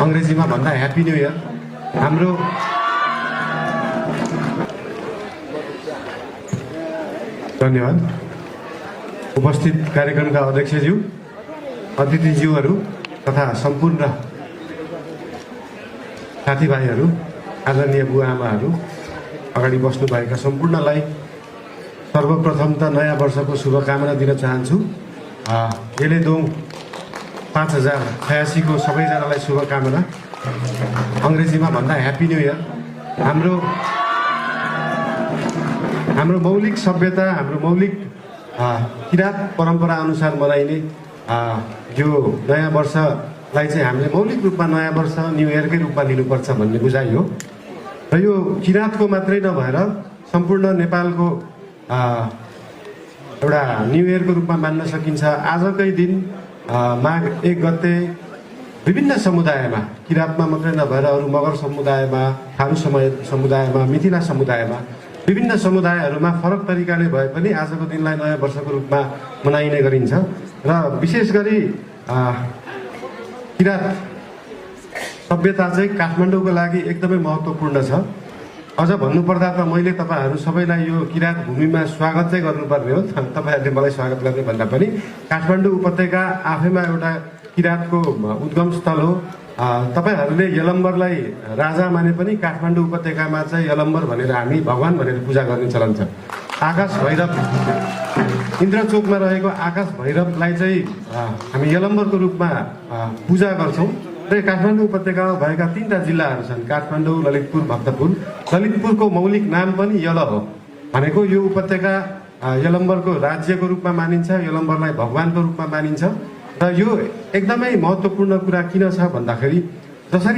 अंग्रेजीमा भन्दा happy new year. हाम्रो धन्यवाद। उपस्थित कार्यक्रमका अध्यक्षज्यू, अतिथिज्यूहरू तथा सम्पूर्ण साथीभाइहरू, आदरणीय बुवा आमाहरू, अगाडि बस्नुभएका सम्पूर्णलाई सर्वप्रथम त नयाँ वर्षको शुभकामना दिन चाहन्छु। एलेदोङ 5086 को सबैजनालाई शुभकामना। अंग्रेजीमा भन्दा ह्याप्पी न्यू इयर। हाम्रो मौलिक सभ्यता, हाम्रो मौलिक किरात परम्परा अनुसार मनाइने यो नयाँ वर्षलाई चाहिँ हामीले मौलिक रूपमा नयाँ वर्ष न्यू इयरकै रूपमा लिनुपर्छ भन्ने बुझाइ हो। र यो किरातको मात्रै नभएर सम्पूर्ण नेपालको एउटा न्यू इयरको रूपमा मान्न सकिन्छ। आजकै दिन माघ 1 गते विभिन्न समुदायमा, किरातमा मात्रै नभएर अरू मगर समुदायमा, थारू समुदायमा, मिथिला समुदायमा, विभिन्न समुदायहरूमा फरक तरिकाले भए पनि आजको दिनलाई नयाँ वर्षको रूपमा मनाइने गरिन्छ। र विशेष गरी किरात सभ्यता चाहिँ काठमाडौँको लागि एकदमै महत्त्वपूर्ण छ। अझ भन्नुपर्दा त मैले तपाईँहरू सबैलाई यो किरात भूमिमा स्वागत चाहिँ गर्नुपर्ने हो। तपाईँहरूले मलाई स्वागत गर्ने भन्दा पनि काठमाडौँ उपत्यका आफैमा एउटा किरातको उद्गम स्थल हो। तपाईँहरूले यलम्बरलाई राजा माने पनि काठमाडौँ उपत्यकामा चाहिँ यलम्बर भनेर हामी भगवान भनेर पूजा गर्ने चलन छ। आकाश भैरव, इन्द्रचोकमा रहेको आकाश भैरवलाई चाहिँ हामी यलम्बरको रूपमा पूजा गर्छौँ। र काठमाडौँ उपत्यकामा भएका 3टा जिल्लाहरू छन्, काठमाडौँ, ललितपुर, भक्तपुर। ललितपुरको मौलिक नाम पनि यल हो, भनेको यो उपत्यका यलम्बरको राज्यको रूपमा मानिन्छ, यलम्बरलाई भगवानको रूपमा मानिन्छ। र यो एकदमै महत्त्वपूर्ण कुरा किन छ भन्दाखेरि जसरी